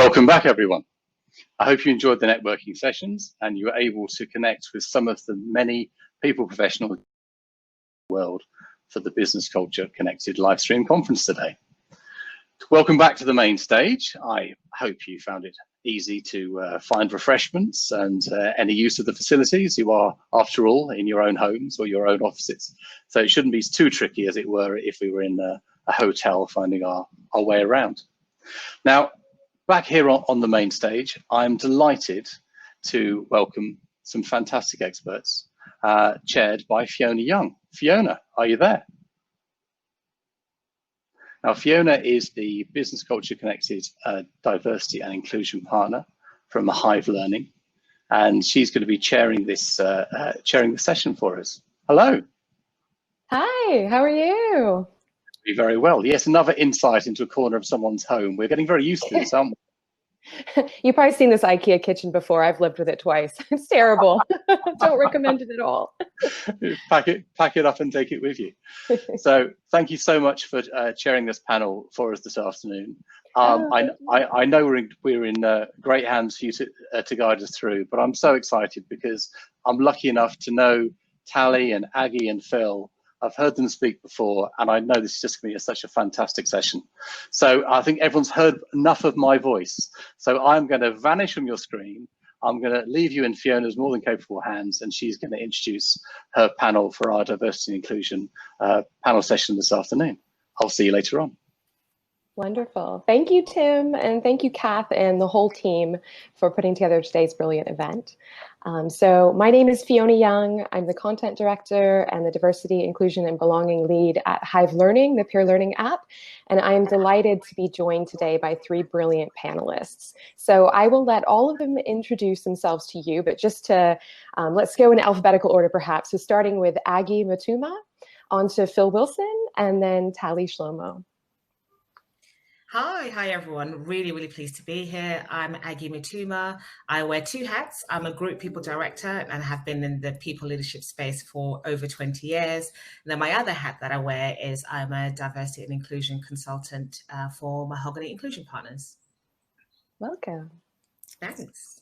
Welcome back, everyone. I hope you enjoyed the networking sessions and you were able to connect with some of the many people professionals in the world for the Business Culture Connected live stream conference today. Welcome back to the main stage. I hope you found it easy to find refreshments and any use of the facilities. You are, after all, in your own homes or your own offices. So it shouldn't be too tricky, as it were, if we were in a hotel finding our way around. Now, back here on the main stage, I'm delighted to welcome some fantastic experts, chaired by Fiona Young. Fiona, are you there? Now, Fiona is the Business Culture Connected Diversity and Inclusion Partner from Hive Learning, and she's going to be chairing this session for us. Hello. Hi, how are you? Very well. Yes, another insight into a corner of someone's home. We're getting very used to this, aren't we? You've probably seen this IKEA kitchen before. I've lived with it twice. It's terrible. Don't recommend it at all. Pack it up and take it with you. So thank you so much for chairing this panel for us this afternoon. I know we're in great hands for you to guide us through, but I'm so excited because I'm lucky enough to know Tali and Aggie and Phil. I've heard them speak before, and I know this is just going to be such a fantastic session. So I think everyone's heard enough of my voice. So I'm going to vanish from your screen. I'm going to leave you in Fiona's more than capable hands, and she's going to introduce her panel for our diversity and inclusion panel session this afternoon. I'll see you later on. Wonderful. Thank you, Tim, and thank you, Kath, and the whole team for putting together today's brilliant event. So my name is Fiona Young. I'm the content director and the diversity, inclusion, and belonging lead at Hive Learning, the peer learning app. And I'm delighted to be joined today by three brilliant panelists. So I will let all of them introduce themselves to you, but just to, let's go in alphabetical order perhaps. So starting with Aggie Mutuma, on to Phil Wilson, and then Tali Shlomo. Hi everyone. Really pleased to be here. I'm Aggie Mutuma. I wear two hats. I'm a group people director and have been in the people leadership space for over 20 years. And then my other hat that I wear is I'm a diversity and inclusion consultant for Mahogany Inclusion Partners. Welcome. Thanks.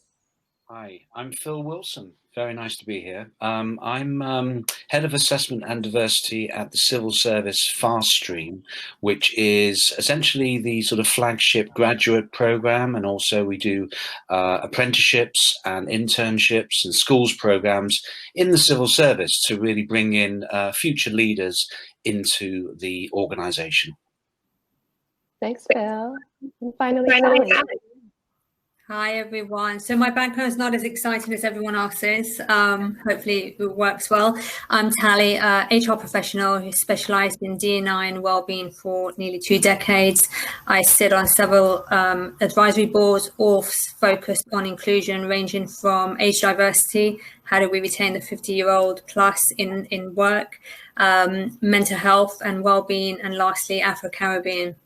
Hi, I'm Phil Wilson. Very nice to be here. I'm Head of Assessment and Diversity at the Civil Service Fast Stream, which is essentially the sort of flagship graduate program. And also we do apprenticeships and internships and schools programs in the civil service to really bring in future leaders into the organization. Thanks, Phil. And finally, Tali. Hi everyone. So my background is not as exciting as everyone else's. Hopefully it works well. I'm Tali, HR professional who specialised in D&I and wellbeing for nearly 2 decades. I sit on several advisory boards, all focused on inclusion, ranging from age diversity, how do we retain the 50-year-old plus in work, mental health and wellbeing, and lastly Afro-Caribbean.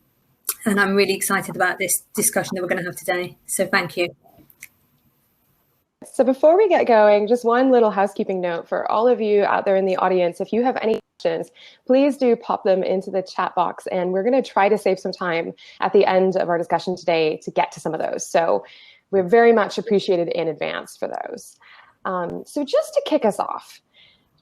And I'm really excited about this discussion that we're going to have today. So thank you. So before we get going, just one little housekeeping note for all of you out there in the audience. If you have any questions, please do pop them into the chat box. And we're going to try to save some time at the end of our discussion today to get to some of those. So we're very much appreciated in advance for those. So just to kick us off,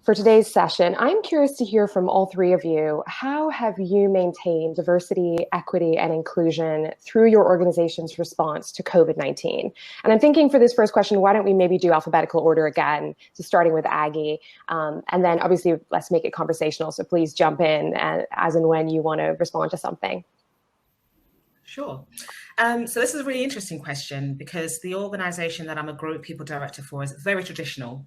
for today's session, I'm curious to hear from all three of you. How have you maintained diversity, equity, and inclusion through your organization's response to COVID-19? And I'm thinking for this first question, why don't we maybe do alphabetical order again, so starting with Aggie, and then obviously let's make it conversational. So please jump in as and when you want to respond to something. Sure. So this is a really interesting question because the organization that I'm a group people director for is very traditional.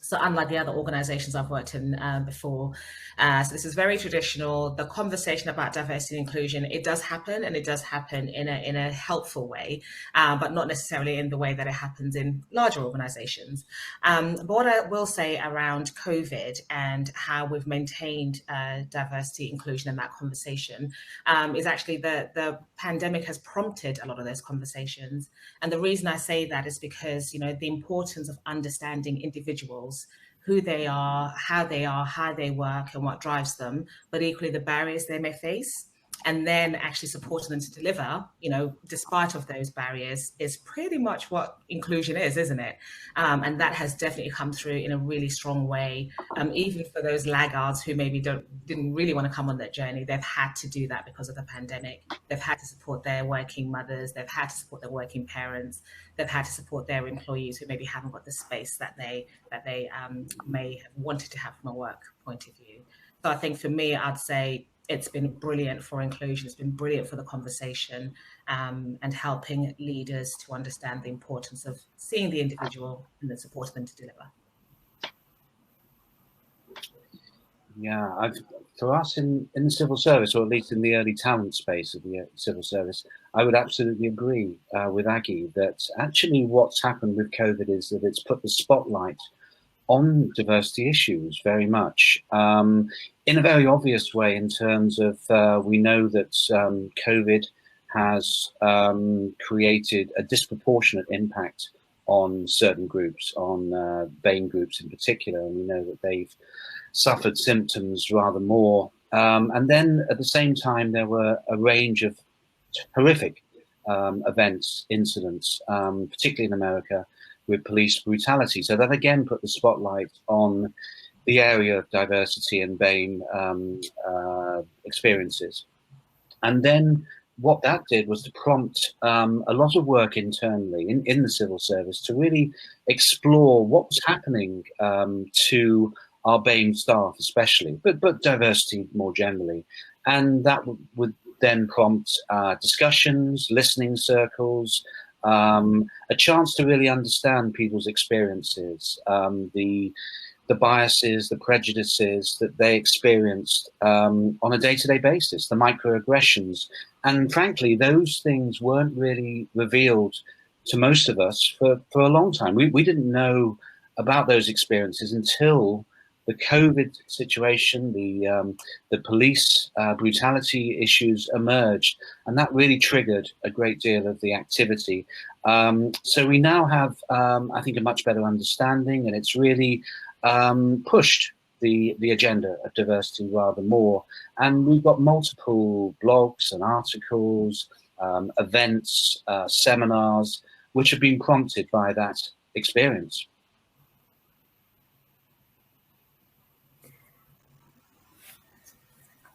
So unlike the other organizations I've worked in before, so this is very traditional. The conversation about diversity and inclusion, it does happen, and it does happen in a helpful way, but not necessarily in the way that it happens in larger organizations. But what I will say around COVID and how we've maintained diversity, inclusion in that conversation is actually the pandemic has prompted a lot of those conversations. And the reason I say that is because, you know, the importance of understanding individuals, who they are, how they work, and what drives them, but equally the barriers they may face. and then actually supporting them to deliver, you know, despite of those barriers, is pretty much what inclusion is, isn't it? And that has definitely come through in a really strong way. Even for those laggards who maybe didn't really want to come on that journey, they've had to do that because of the pandemic. They've had to support their working mothers, they've had to support their working parents, they've had to support their employees who maybe haven't got the space that they may have wanted to have from a work point of view. So I think for me, I'd say it's been brilliant for inclusion. It's been brilliant for the conversation, and helping leaders to understand the importance of seeing the individual and then supporting them to deliver. Yeah, for us in the civil service, or at least in the early talent space of the civil service, I would absolutely agree with Aggie that actually what's happened with COVID is that it's put the spotlight on diversity issues very much, in a very obvious way, in terms of we know that COVID has created a disproportionate impact on certain groups, on BAME groups in particular, and we know that they've suffered symptoms rather more. And then at the same time, there were a range of horrific events, incidents, particularly in America, with police brutality. So that again put the spotlight on the area of diversity and BAME experiences. And then what that did was to prompt a lot of work internally in the civil service to really explore what was happening to our BAME staff especially, but diversity more generally. And that would then prompt discussions, listening circles, a chance to really understand people's experiences, the biases, the prejudices that they experienced on a day-to-day basis, the microaggressions. And frankly, those things weren't really revealed to most of us for a long time. We didn't know about those experiences until the COVID situation, the police brutality issues emerged, and that really triggered a great deal of the activity. So we now have, I think, a much better understanding, and it's really pushed the agenda of diversity rather more. And we've got multiple blogs and articles, events, seminars, which have been prompted by that experience.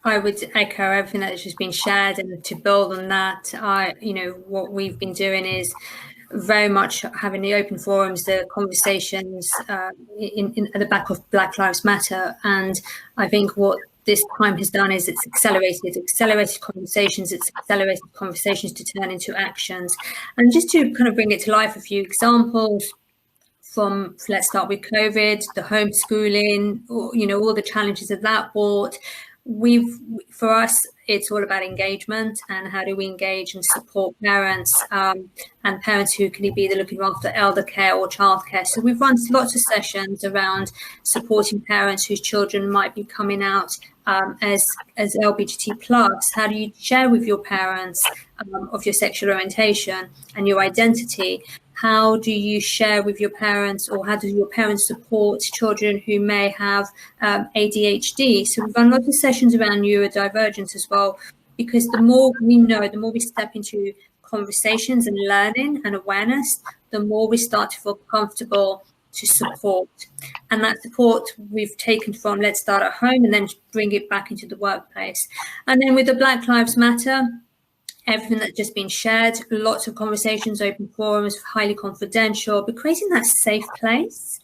I would echo everything that's just been shared, and to build on that, what we've been doing is very much having the open forums, the conversations at the back of Black Lives Matter. And I think what this time has done is it's accelerated conversations, it's accelerated conversations to turn into actions. And just to kind of bring it to life, a few examples from, let's start with COVID, the homeschooling, all the challenges of that brought. For us, it's all about engagement and how do we engage and support parents and parents who can be either looking after elder care or childcare. So we've run lots of sessions around supporting parents whose children might be coming out as LGBT plus. How do you share with your parents of your sexual orientation and your identity? How do you share with your parents, or how do your parents support children who may have ADHD? So we've run lots of sessions around neurodivergence as well, because the more we know, the more we step into conversations and learning and awareness, the more we start to feel comfortable to support. And that support we've taken from Let's Start at Home and then bring it back into the workplace. And then with the Black Lives Matter, everything that's just been shared, lots of conversations, open forums, highly confidential, but creating that safe place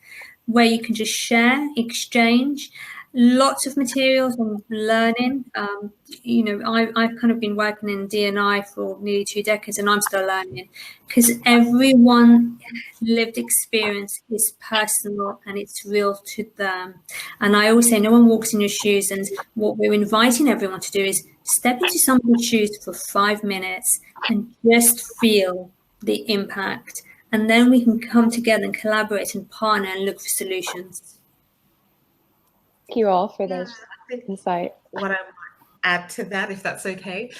where you can just share, exchange, lots of materials and learning. I've kind of been working in D&I for nearly 2 decades, and I'm still learning, because everyone's lived experience is personal and it's real to them. And I always say no one walks in your shoes, and what we're inviting everyone to do is step into somebody's shoes for 5 minutes and just feel the impact. And then we can come together and collaborate and partner and look for solutions. Thank you all for this insight. What I might add to that, if that's okay,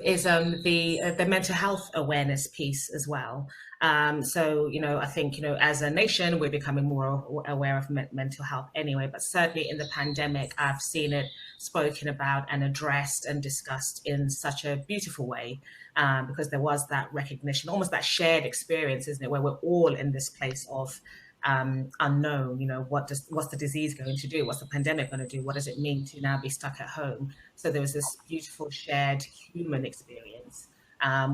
is the mental health awareness piece as well. So, I think, as a nation, we're becoming more aware of mental health anyway, but certainly in the pandemic, I've seen it spoken about and addressed and discussed in such a beautiful way, because there was that recognition, almost that shared experience, isn't it, where we're all in this place of unknown. What's the disease going to do? What's the pandemic going to do? What does it mean to now be stuck at home? So there was this beautiful shared human experience,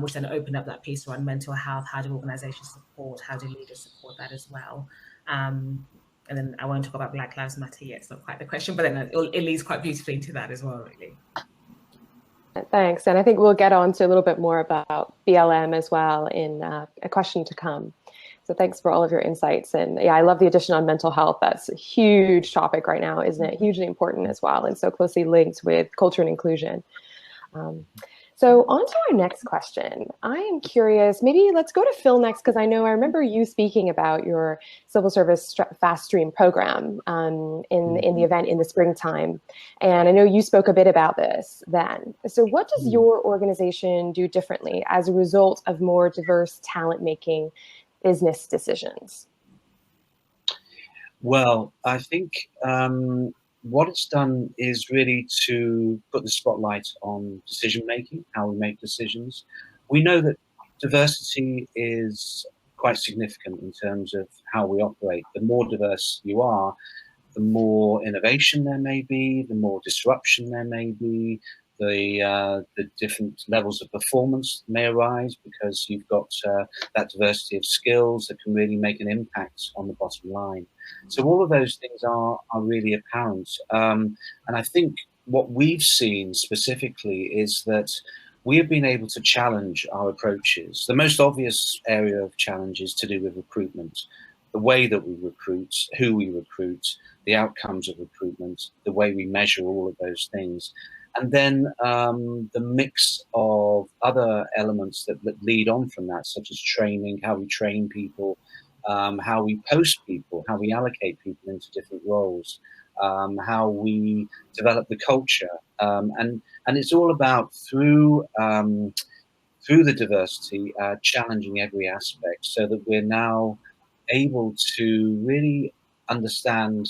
which then opened up that piece around mental health. How do organizations support? How do leaders support that as well? And then I won't talk about Black Lives Matter yet. It's not quite the question, but then it leads quite beautifully into that as well, really. Thanks. And I think we'll get on to a little bit more about BLM as well in a question to come. So thanks for all of your insights. And yeah, I love the addition on mental health. That's a huge topic right now, isn't it? Hugely important as well, and so closely linked with culture and inclusion. So on to our next question. I am curious, maybe let's go to Phil next, because I remember you speaking about your civil service fast stream program in the event in the springtime. And I know you spoke a bit about this then. So what does your organization do differently as a result of more diverse talent making business decisions? Well, I think what it's done is really to put the spotlight on decision making, how we make decisions. We know that diversity is quite significant in terms of how we operate. The more diverse you are, the more innovation there may be, the more disruption there may be, the different levels of performance may arise, because you've got that diversity of skills that can really make an impact on the bottom line. So all of those things are really apparent. And I think what we've seen specifically is that we have been able to challenge our approaches. The most obvious area of challenge is to do with recruitment, the way that we recruit, who we recruit, the outcomes of recruitment, the way we measure all of those things. And then the mix of other elements that lead on from that, such as training, how we train people, how we post people, how we allocate people into different roles, how we develop the culture. And it's all about, through the diversity, challenging every aspect, so that we're now able to really understand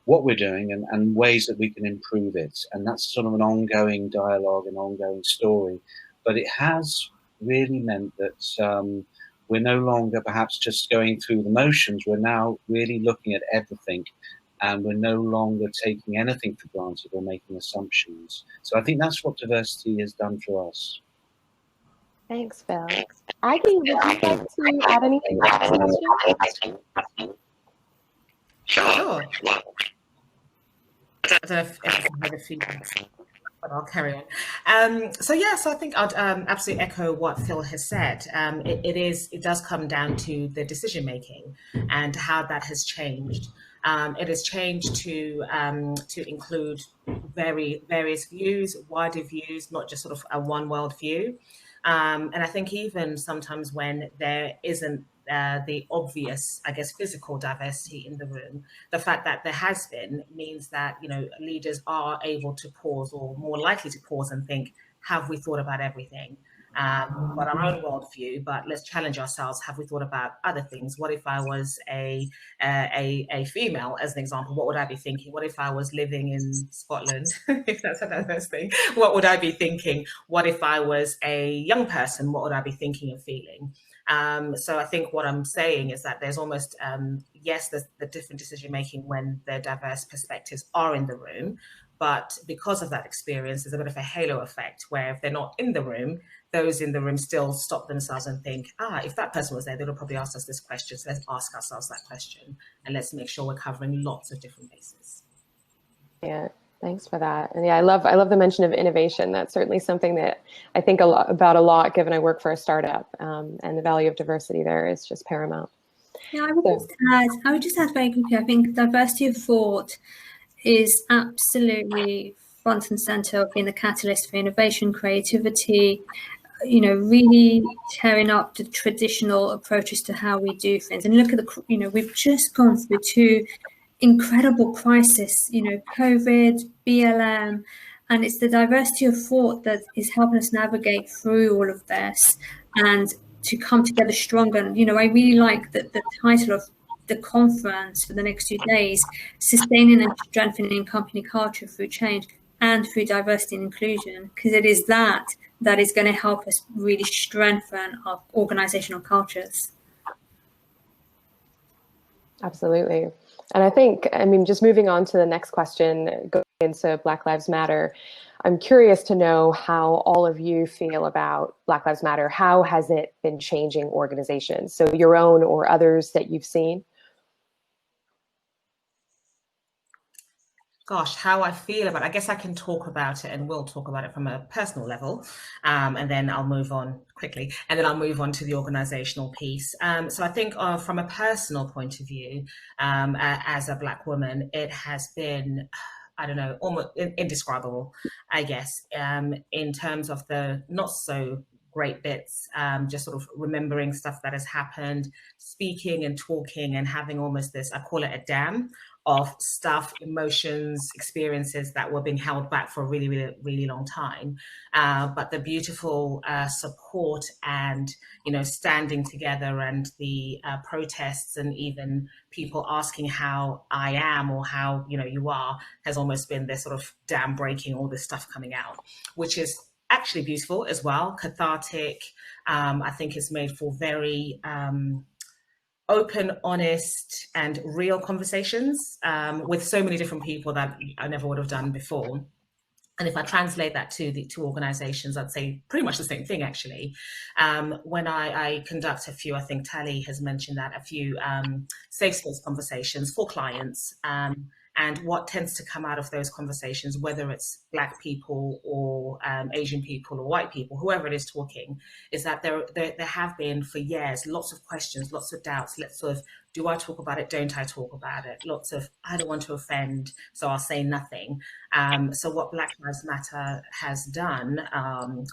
what we're doing and ways that we can improve it. And that's sort of an ongoing dialogue, an ongoing story. But it has really meant that we're no longer perhaps just going through the motions. We're now really looking at everything, and we're no longer taking anything for granted or making assumptions. So I think that's what diversity has done for us. Thanks, Phil. Aggie, would you like to add anything to this question? Sure. I don't know if I have a feedback, but I'll carry on. So I think I'd absolutely echo what Phil has said. It does come down to the decision making and how that has changed. It has changed to include various views, wider views, not just sort of a one world view. And I think even sometimes when there isn't the obvious, I guess, physical diversity in the room, the fact that there has been means that, leaders are able to pause, or more likely to pause and think, have we thought about everything? We've got our own worldview, but let's challenge ourselves. Have we thought about other things? What if I was a female, as an example? What would I be thinking? What if I was living in Scotland? If that's a diverse thing, what would I be thinking? What if I was a young person? What would I be thinking and feeling? So I think what I'm saying is that there's almost, yes, there's the different decision making when the diverse perspectives are in the room. But because of that experience, there's a bit of a halo effect where if they're not in the room, those in the room still stop themselves and think, if that person was there, they would probably ask us this question. So let's ask ourselves that question, and let's make sure we're covering lots of different bases. Yeah, thanks for that. And yeah, I love the mention of innovation. That's certainly something that I think a lot, given I work for a startup, and the value of diversity there is just paramount. Yeah, I would just add very quickly, I think diversity of thought is absolutely front and center of being the catalyst for innovation, creativity, really tearing up the traditional approaches to how we do things. And look at we've just gone through two incredible crises, COVID, BLM, and it's the diversity of thought that is helping us navigate through all of this. And to come together stronger. And, you know, I really like the title of the conference for the next 2 days, Sustaining and Strengthening Company Culture Through Change and Through Diversity and Inclusion, because it is that is going to help us really strengthen our organizational cultures. Absolutely. And I think, I mean, just moving on to the next question, going into Black Lives Matter, I'm curious to know how all of you feel about Black Lives Matter. How has it been changing organizations? So your own or others that you've seen? Gosh, how I feel about it. I guess I can talk about it, and we'll talk about it from a personal level, and then I'll move on quickly, and then I'll move on to the organizational piece. So I think from a personal point of view, as a Black woman, it has been, I don't know, almost indescribable, I guess, in terms of the not so great bits, just sort of remembering stuff that has happened, speaking and talking and having almost this, I call it a dam of stuff, emotions, experiences that were being held back for a really, really, really long time. But the beautiful support and, you know, standing together, and the protests, and even people asking how I am or how, you know, you are, has almost been this sort of dam breaking, all this stuff coming out, which is actually beautiful as well, cathartic. I think it's made for very open, honest, and real conversations with so many different people that I never would have done before. And if I translate that to the two organizations, I'd say pretty much the same thing, actually. When I conduct a few, I think Tali has mentioned that, a few safe space conversations for clients, and what tends to come out of those conversations, whether it's Black people or Asian people or white people, whoever it is talking, is that there have been for years lots of questions, lots of doubts, lots of, do I talk about it? Don't I talk about it? Lots of, I don't want to offend, so I'll say nothing. So what Black Lives Matter has done,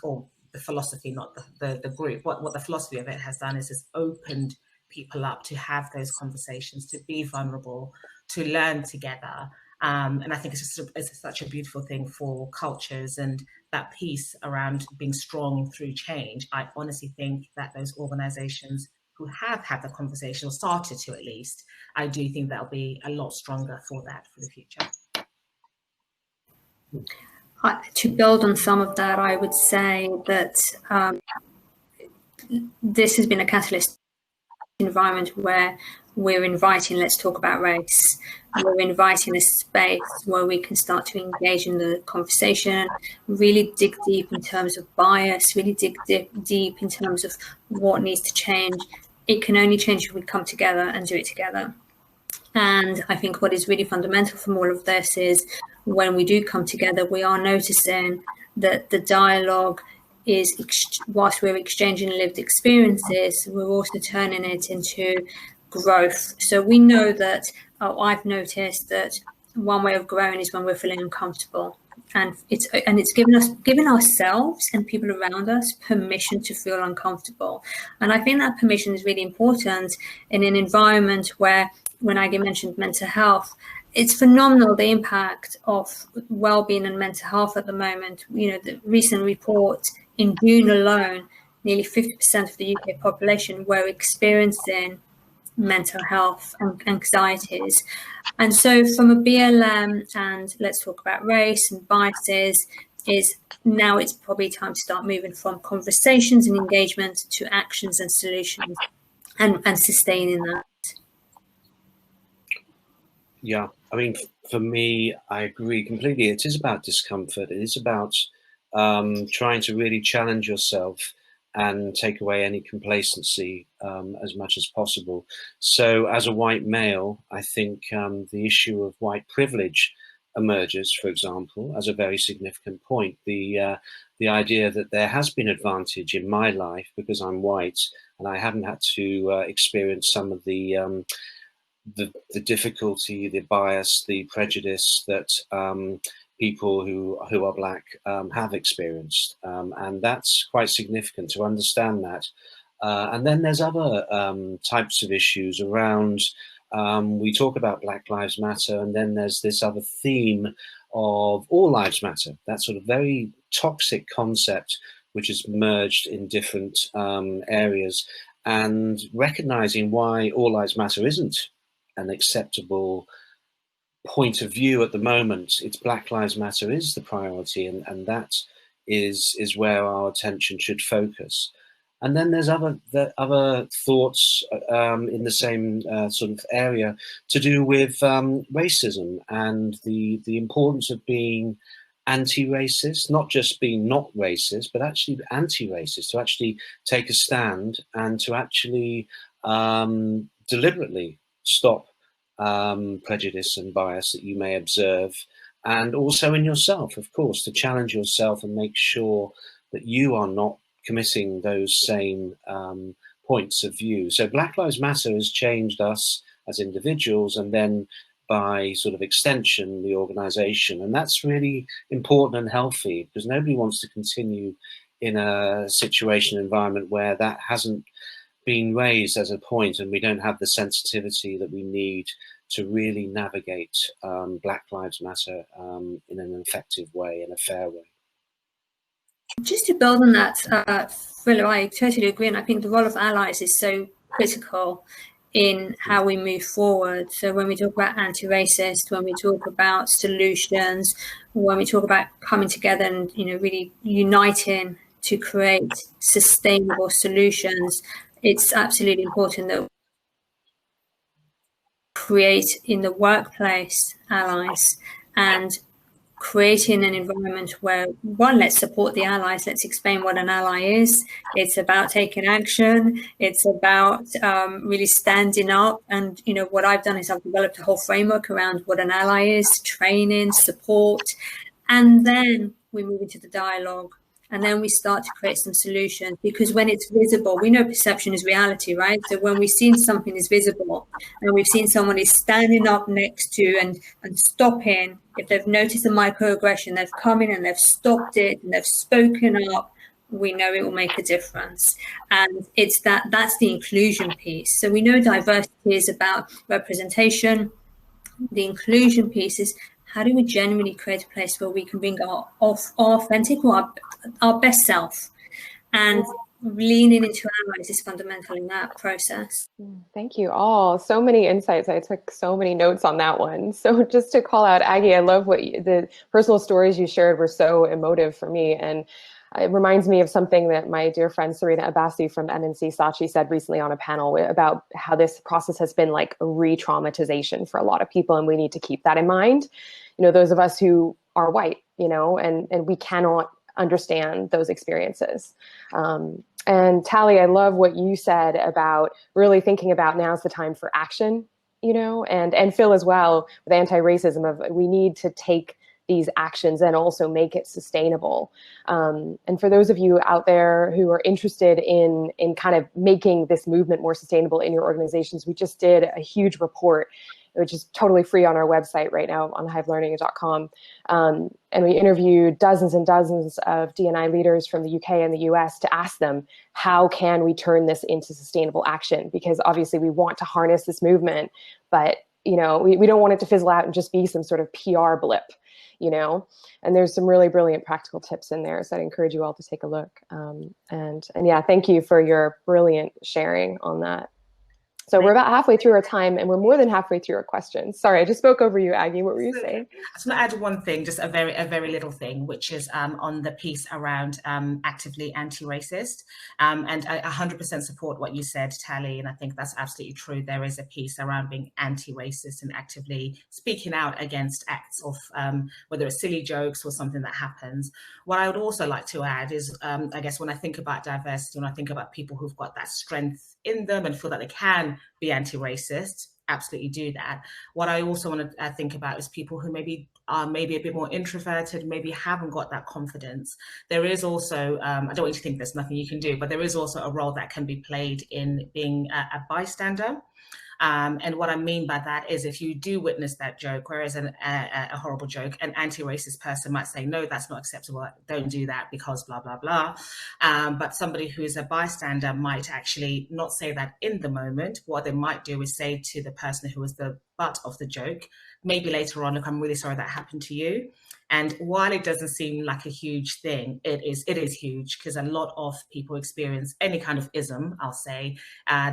or the philosophy, not the group, what the philosophy of it has done is it's opened people up to have those conversations, to be vulnerable, to learn together. And I think it's such a beautiful thing for cultures, and that piece around being strong through change. I honestly think that those organizations who have had the conversation, or started to at least, I do think that'll be a lot stronger for that for the future. To build on some of that, I would say that this has been a catalyst environment where we're inviting, let's talk about race. We're inviting a space where we can start to engage in the conversation, really dig deep in terms of bias, really dig deep in terms of what needs to change. It can only change if we come together and do it together. And I think what is really fundamental from all of this is when we do come together, we are noticing that the dialogue is, whilst we're exchanging lived experiences, we're also turning it into growth. So we know that, I've noticed that one way of growing is when we're feeling uncomfortable, and it's giving ourselves and people around us permission to feel uncomfortable. And I think that permission is really important in an environment where, when Aggie mentioned mental health, it's phenomenal, the impact of well-being and mental health at the moment. You know, the recent report in June alone, nearly 50% of the UK population were experiencing mental health and anxieties. And so from a BLM, and let's talk about race and biases, is now it's probably time to start moving from conversations and engagement to actions and solutions, and sustaining that. Yeah, I mean, for me, I agree completely. It is about discomfort. It is about trying to really challenge yourself and take away any complacency as much as possible. So as a white male, I think the issue of white privilege emerges, for example, as a very significant point. The idea that there has been advantage in my life because I'm white and I haven't had to experience some of the difficulty, the bias, the prejudice that people who are Black have experienced. And that's quite significant to understand that. And then there's other types of issues around, we talk about Black Lives Matter, and then there's this other theme of all lives matter, that sort of very toxic concept which is merged in different areas, and recognizing why All Lives Matter isn't an acceptable point of view at the moment. It's Black Lives Matter is the priority, and that is where our attention should focus. And then there's other thoughts in the same sort of area to do with racism and the importance of being anti-racist, not just being not racist, but actually anti-racist, to actually take a stand and to actually deliberately stop prejudice and bias that you may observe, and also in yourself, of course, to challenge yourself and make sure that you are not committing those same points of view. So Black Lives Matter has changed us as individuals, and then by sort of extension, the organization. And that's really important and healthy, because nobody wants to continue in a situation, environment where that hasn't been raised as a point, and we don't have the sensitivity that we need to really navigate Black Lives Matter in an effective way, in a fair way. Just to build on that, Phil, I totally agree, and I think the role of allies is so critical in how we move forward. So when we talk about anti-racist, when we talk about solutions, when we talk about coming together and really uniting to create sustainable solutions, it's absolutely important that we create in the workplace allies, and creating an environment where, one, let's support the allies, let's explain what an ally is. It's about taking action. It's about really standing up. And, what I've done is I've developed a whole framework around what an ally is, training, support, and then we move into the dialogue. And then we start to create some solutions, because when it's visible, we know perception is reality, right? So when we've seen something is visible and we've seen someone is standing up next to and stopping, if they've noticed a microaggression, they've come in and they've stopped it and they've spoken up, we know it will make a difference. And it's that's the inclusion piece. So we know diversity is about representation. The inclusion piece is, how do we genuinely create a place where we can bring our authentic or our best self? And leaning into allies is fundamental in that process. Thank you all. So many insights. I took so many notes on that one. So just to call out Aggie, I love what the personal stories you shared were so emotive for me. And it reminds me of something that my dear friend Serena Abbasi from MNC Saatchi said recently on a panel about how this process has been like a re-traumatization for a lot of people. And we need to keep that in mind. Those of us who are white, and we cannot understand those experiences. And Tali, I love what you said about really thinking about now's the time for action, and Phil as well with anti-racism, of we need to take these actions and also make it sustainable. And for those of you out there who are interested in kind of making this movement more sustainable in your organizations, we just did a huge report, which is totally free on our website right now on hivelearning.com. And we interviewed dozens and dozens of D&I leaders from the UK and the US to ask them, how can we turn this into sustainable action? Because obviously we want to harness this movement, but we don't want it to fizzle out and just be some sort of PR blip, and there's some really brilliant practical tips in there. So I'd encourage you all to take a look. And yeah, thank you for your brilliant sharing on that. So we're about halfway through our time, and we're more than halfway through our questions. Sorry, I just spoke over you, Aggie. What were you saying? I just want to add one thing, just a very little thing, which is on the piece around actively anti-racist. And I 100% support what you said, Tali, and I think that's absolutely true. There is a piece around being anti-racist and actively speaking out against acts of whether it's silly jokes or something that happens. What I would also like to add is, I guess when I think about diversity, when I think about people who've got that strength in them and feel that they can be anti-racist, absolutely do that. What I also want to think about is people who maybe are a bit more introverted, maybe haven't got that confidence. There is also, I don't want you to think there's nothing you can do, but there is also a role that can be played in being a bystander. And what I mean by that is, if you do witness that joke, whereas a horrible joke, an anti-racist person might say, no, that's not acceptable, don't do that because blah, blah, blah. But somebody who's a bystander might actually not say that in the moment. What they might do is say to the person who was the butt of the joke. Maybe later on, look, I'm really sorry that happened to you. And while it doesn't seem like a huge thing, it is huge, because a lot of people experience any kind of ism, I'll say.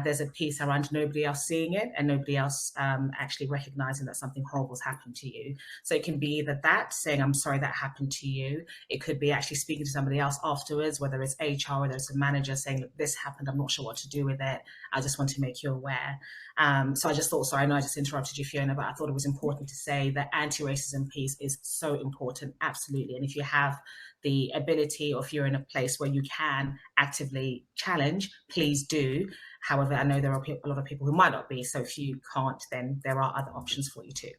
There's a piece around nobody else seeing it and nobody else actually recognizing that something horrible has happened to you. So it can be either that, saying, I'm sorry that happened to you. It could be actually speaking to somebody else afterwards, whether it's HR, whether it's a manager, saying, look, this happened, I'm not sure what to do with it. I just want to make you aware. So I just thought, sorry, I know I just interrupted you, Fiona, but I thought it was important to say that anti-racism piece is so important, absolutely. And if you have the ability, or if you're in a place where you can actively challenge, please do. However, I know there are a lot of people who might not be, so if you can't, then there are other options for you too.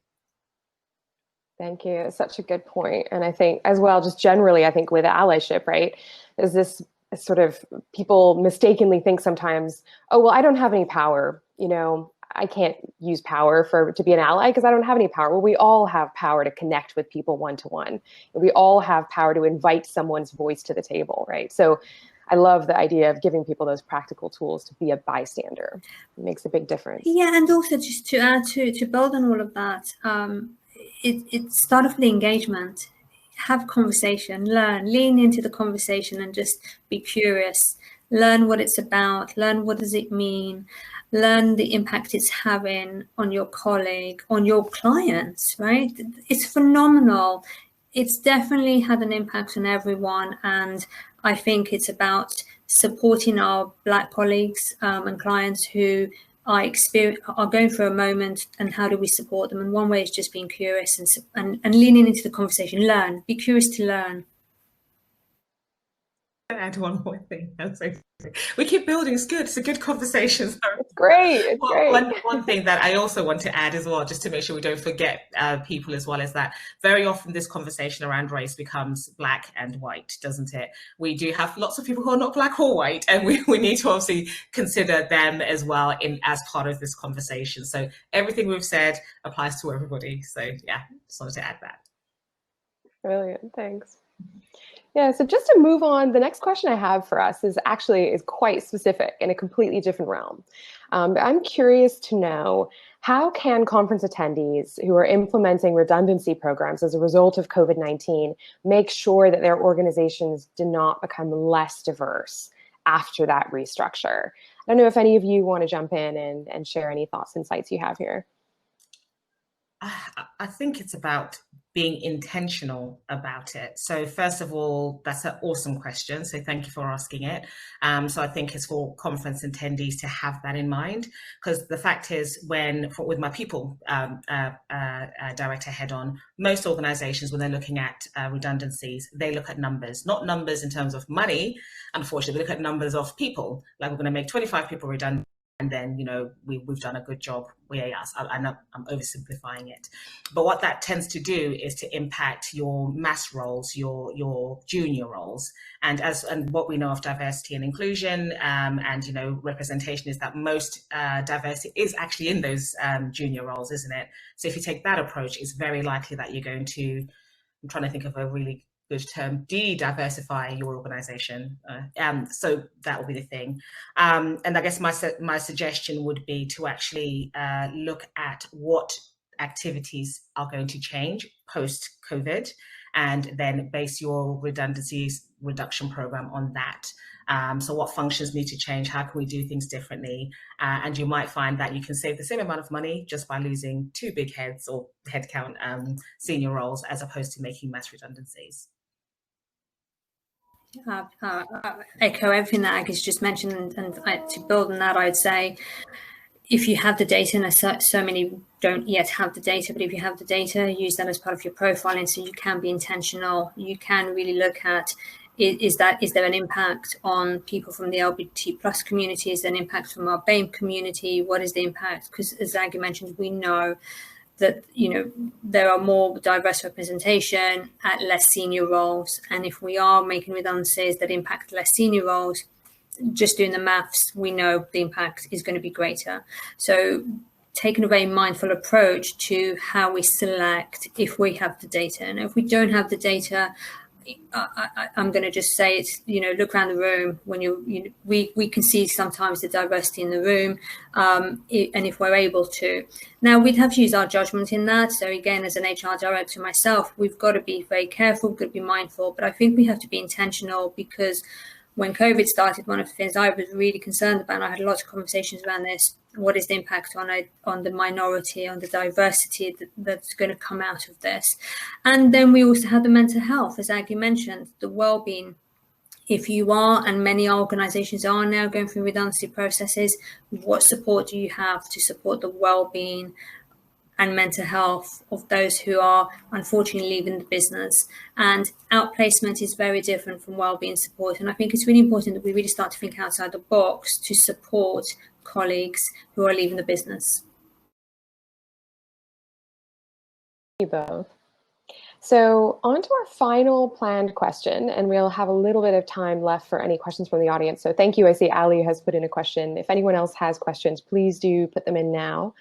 Thank you. It's such a good point. And I think as well, just generally, I think with allyship, right, is this sort of, people mistakenly think sometimes, oh, well, I don't have any power, you know, I can't use power to be an ally because I don't have any power. Well, we all have power to connect with people one-to-one. We all have power to invite someone's voice to the table, right? So I love the idea of giving people those practical tools to be a bystander. It makes a big difference. Yeah, and also just to add to build on all of that, it start off the engagement. Have conversation, lean into the conversation and just be curious. Learn what it's about, learn what does it mean, learn the impact it's having on your colleague, on your clients, right? It's phenomenal. It's definitely had an impact on everyone. And I think it's about supporting our Black colleagues and clients who are going through a moment, and how do we support them? And one way is just being curious and leaning into the conversation. Learn, be curious to learn. Add one more thing. We keep building. It's good. It's a good conversation. It's great. It's great. One thing that I also want to add as well, just to make sure we don't forget people as well, is that very often this conversation around race becomes black and white, doesn't it? We do have lots of people who are not black or white, and we need to obviously consider them as well as part of this conversation. So everything we've said applies to everybody. So yeah, just wanted to add that. Brilliant. Thanks. Yeah, so just to move on, the next question I have for us is quite specific in a completely different realm. I'm curious to know, how can conference attendees who are implementing redundancy programs as a result of COVID-19 make sure that their organizations do not become less diverse after that restructure? I don't know if any of you want to jump in and share any thoughts, insights you have here. I think it's about being intentional about it. So first of all, that's an awesome question. So thank you for asking it. So I think it's for conference attendees to have that in mind, because the fact is, with my people director head on, most organizations, when they're looking at redundancies, they look at numbers, not numbers in terms of money. Unfortunately, they look at numbers of people, like we're going to make 25 people redundant, and then, you know, we've done a good job. I'm oversimplifying it. But what that tends to do is to impact your mass roles, your junior roles. And what we know of diversity and inclusion and, you know, representation is that most diversity is actually in those junior roles, isn't it? So if you take that approach, it's very likely that you're going to, I'm trying to think of a really good term, de-diversify your organization. So that will be the thing. And I guess my suggestion would be to actually look at what activities are going to change post-COVID, and then base your redundancies reduction program on that. So what functions need to change? How can we do things differently? And you might find that you can save the same amount of money just by losing 2 big heads or headcount senior roles, as opposed to making mass redundancies. Echo everything that Aggie's just mentioned, and to build on that, I'd say, if you have the data, and so many don't yet have the data, but if you have the data, use that as part of your profiling, so you can be intentional. You can really look at, is there an impact on people from the LGBT plus community? Is there an impact from our BAME community? What is the impact? Because as Aggie mentioned, we know that, you know, there are more diverse representation at less senior roles. And if we are making redundancies that impact less senior roles, just doing the maths, we know the impact is going to be greater. So taking a very mindful approach to how we select if we have the data. And if we don't have the data, I'm going to just say it's, look around the room when we can see sometimes the diversity in the room, and if we're able to. Now, we'd have to use our judgment in that. So again, as an HR director myself, we've got to be very careful, we've got to be mindful, but I think we have to be intentional, because when COVID started, one of the things I was really concerned about, and I had lots of conversations around this, what is the impact on the minority, on the diversity that's going to come out of this? And then we also have the mental health, as Aggie mentioned, the well-being. If you are, and many organizations are now going through redundancy processes, what support do you have to support the well-being and mental health of those who are unfortunately leaving the business? And outplacement is very different from wellbeing support. And I think it's really important that we really start to think outside the box to support colleagues who are leaving the business. Thank you both. So on to our final planned question, and we'll have a little bit of time left for any questions from the audience. So thank you. I see Ali has put in a question. If anyone else has questions, please do put them in now.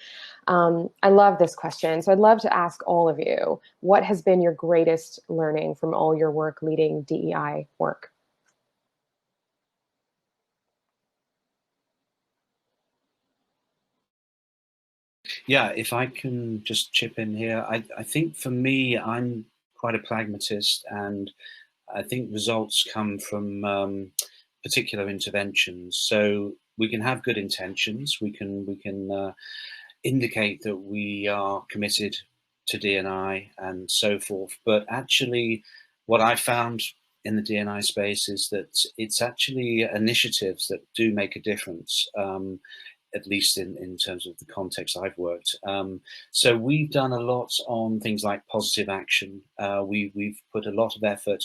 I love this question. So I'd love to ask all of you, what has been your greatest learning from all your work leading DEI work? Yeah, if I can just chip in here, I think for me, I'm quite a pragmatist, and I think results come from particular interventions. So we can have good intentions, we can indicate that we are committed to D&I and so forth, but actually what I found in the D&I space is that it's actually initiatives that do make a difference, at least in terms of the context I've worked. So we've done a lot on things like positive action. We've put a lot of effort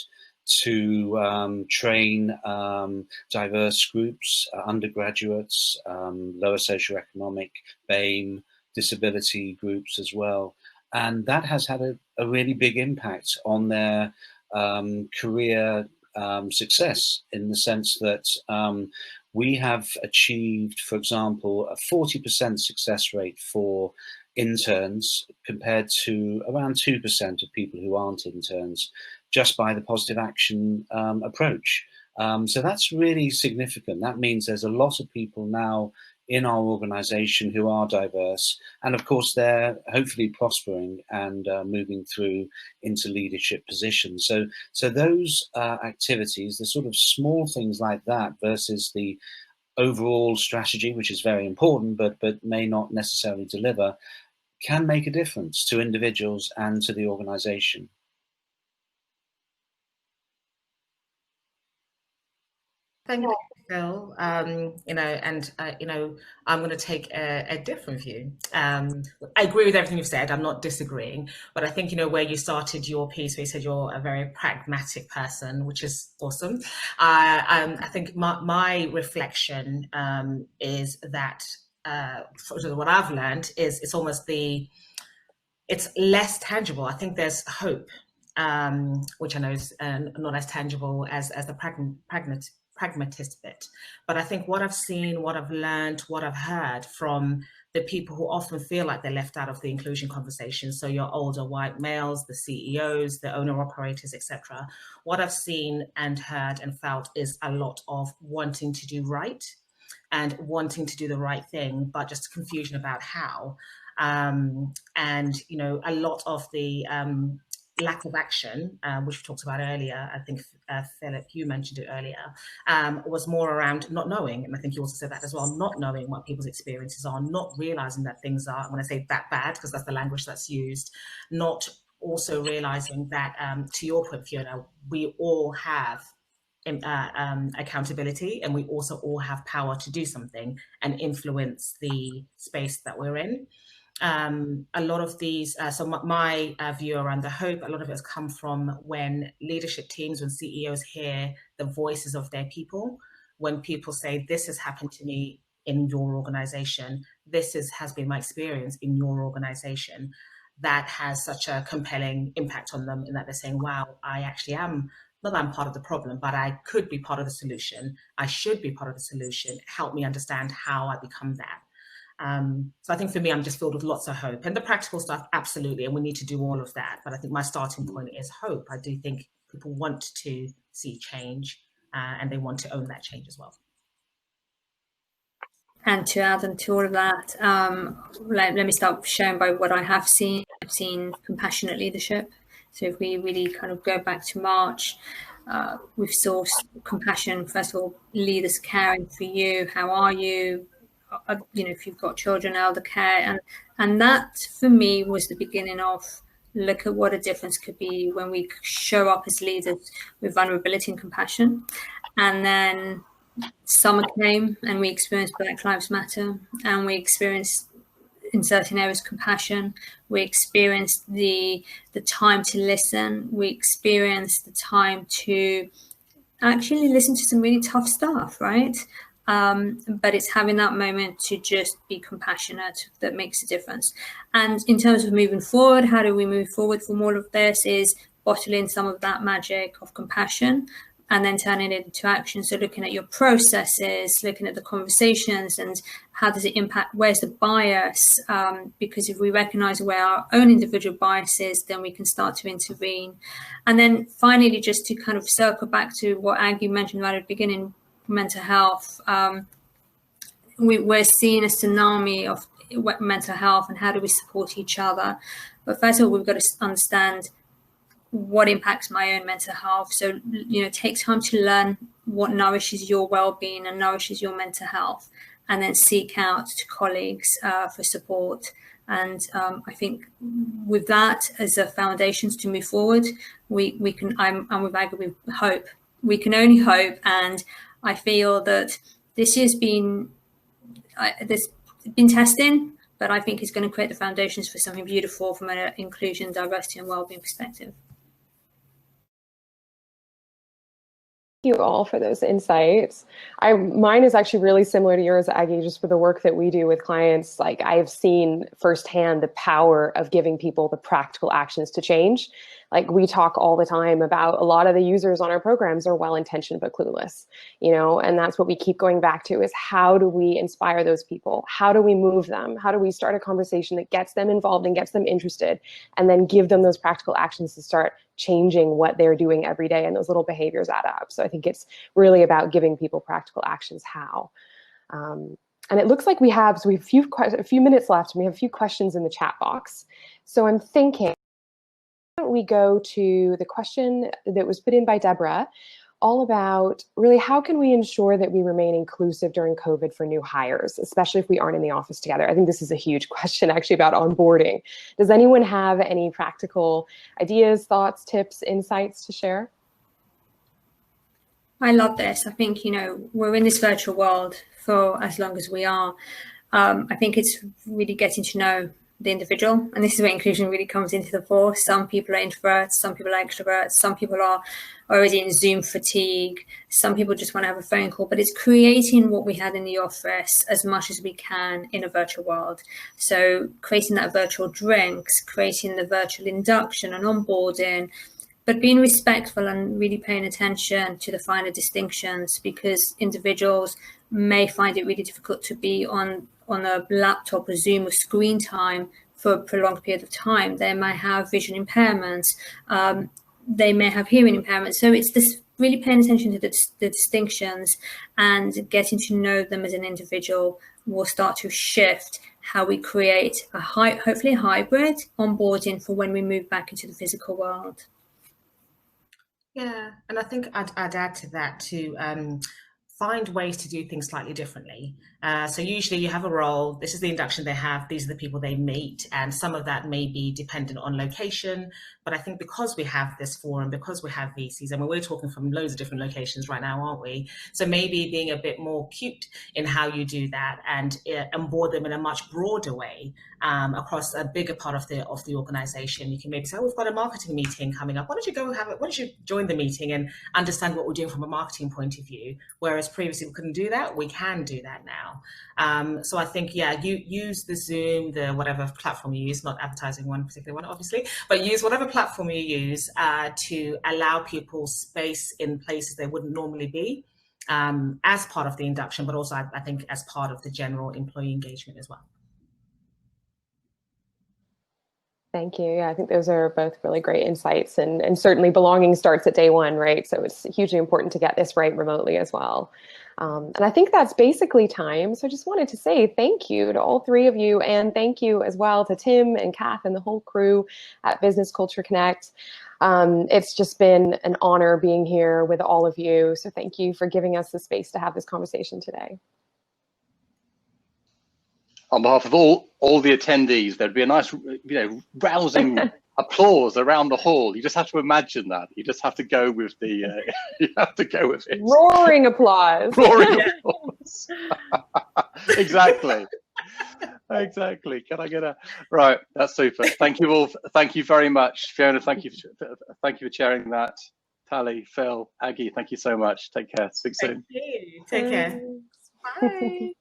to train diverse groups, undergraduates, lower socioeconomic, BAME, disability groups as well. And that has had a really big impact on their career success, in the sense that we have achieved, for example, a 40% success rate for interns compared to around 2% of people who aren't interns, just by the positive action approach. So that's really significant. That means there's a lot of people now in our organization who are diverse, and of course they're hopefully prospering and moving through into leadership positions. So those activities, the sort of small things like that versus the overall strategy, which is very important but may not necessarily deliver, can make a difference to individuals and to the organization. Thank you, Phil. I'm going to take a different view. I agree with everything you've said. I'm not disagreeing, but I think, where you started your piece, where you said you're a very pragmatic person, which is awesome. I think my reflection is that what I've learned is it's less tangible. I think there's hope, which I know is not as tangible as the pragmatist bit. But I think what I've seen, what I've learned, what I've heard from the people who often feel like they're left out of the inclusion conversation, so your older white males, the CEOs, the owner-operators, etc., what I've seen and heard and felt is a lot of wanting to do right and wanting to do the right thing, but just confusion about how. And, a lot of the lack of action, which we talked about earlier, I think, Philip, you mentioned it earlier, was more around not knowing. And I think you also said that as well, not knowing what people's experiences are, not realizing that things are, when I say that bad, because that's the language that's used, not also realizing that, to your point, Fiona, we all have accountability, and we also all have power to do something and influence the space that we're in. A lot of these, so my view around the hope, a lot of it has come from when leadership teams, when CEOs hear the voices of their people, when people say, this has happened to me in your organization, has been my experience in your organization, that has such a compelling impact on them, in that they're saying, wow, I actually am, not that I'm part of the problem, but I could be part of the solution. I should be part of the solution. Help me understand how I become that. So I think for me, I'm just filled with lots of hope, and the practical stuff, absolutely. And we need to do all of that. But I think my starting point is hope. I do think people want to see change, and they want to own that change as well. And to add on to all of that, let me start sharing by what I have seen. I've seen compassionate leadership. So if we really kind of go back to March, we've saw compassion, first of all, leaders caring for you. How are you? If you've got children, elder care. And that, for me, was the beginning of look at what a difference could be when we show up as leaders with vulnerability and compassion. And then summer came and we experienced Black Lives Matter, and we experienced in certain areas compassion. We experienced the time to listen. We experienced the time to actually listen to some really tough stuff, right? But it's having that moment to just be compassionate that makes a difference. And in terms of moving forward, how do we move forward from all of this is bottling some of that magic of compassion and then turning it into action. So looking at your processes, looking at the conversations and how does it impact, where's the bias? Because if we recognize where our own individual bias is, then we can start to intervene. And then finally, just to kind of circle back to what Aggie mentioned right at the beginning, mental health. We're seeing a tsunami of mental health and how do we support each other? But first of all, we've got to understand what impacts my own mental health. So, take time to learn what nourishes your well-being and nourishes your mental health, and then seek out to colleagues for support. And I think with that as a foundations to move forward, we can, I'm with Aggie, we hope. We can only hope. And I feel that this has been, testing, but I think it's going to create the foundations for something beautiful from an inclusion, diversity and well-being perspective. You all for those insights. Mine is actually really similar to yours, Aggie, just for the work that we do with clients. Like, I've seen firsthand the power of giving people the practical actions to change. Like, we talk all the time about a lot of the users on our programs are well-intentioned but clueless, and that's what we keep going back to is how do we inspire those people? How do we move them? How do we start a conversation that gets them involved and gets them interested, and then give them those practical actions to start changing what they're doing every day, and those little behaviors add up. So I think it's really about giving people practical actions how. And it looks like we have a few minutes left, and we have a few questions in the chat box. So I'm thinking we go to the question that was put in by Deborah, all about really how can we ensure that we remain inclusive during COVID for new hires, especially if we aren't in the office together. I think this is a huge question actually about onboarding. Does anyone have any practical ideas, thoughts, tips, insights to share? I love this. I think, we're in this virtual world for as long as we are. I think it's really getting to know the individual, and this is where inclusion really comes into the fore. Some people are introverts, some people are extroverts, some people are already in Zoom fatigue, some people just want to have a phone call, but it's creating what we had in the office as much as we can in a virtual world. So creating that virtual drinks, creating the virtual induction and onboarding, but being respectful and really paying attention to the finer distinctions, because individuals may find it really difficult to be on a laptop or Zoom or screen time for a prolonged period of time. They may have vision impairments, they may have hearing impairments. So it's this really paying attention to the distinctions and getting to know them as an individual will start to shift how we create hopefully a hybrid onboarding for when we move back into the physical world. Yeah, and I think I'd add to that to find ways to do things slightly differently. So usually you have a role, this is the induction they have, these are the people they meet, and some of that may be dependent on location. But I think because we have this forum, because we have VCs, and we're talking from loads of different locations right now, aren't we? So maybe being a bit more cute in how you do that and onboard them in a much broader way across a bigger part of the organization. You can maybe say, oh, we've got a marketing meeting coming up. Why don't you go have it? Why don't you join the meeting and understand what we're doing from a marketing point of view? Whereas previously we couldn't do that, we can do that now. So I think, yeah, you use the Zoom, the whatever platform you use, not advertising one particular one, obviously, but use whatever platform you use to allow people space in places they wouldn't normally be as part of the induction, but also I think as part of the general employee engagement as well. Thank you. Yeah, I think those are both really great insights, and certainly belonging starts at day one, right? So it's hugely important to get this right remotely as well. And I think that's basically time. So I just wanted to say thank you to all three of you, and thank you as well to Tim and Kath and the whole crew at Business Culture Connect. It's just been an honor being here with all of you. So thank you for giving us the space to have this conversation today. On behalf of all the attendees, there'd be a nice, rousing applause around the hall. You just have to imagine that. You just have to go with the. You have to go with it. Roaring applause. Roaring applause. Exactly. Exactly. Can I get a right? That's super. Thank you all. Thank you very much, Fiona. Thank you for sharing that. Tali, Phil, Aggie. Thank you so much. Take care. Speak soon. Thank you. Take care. Bye.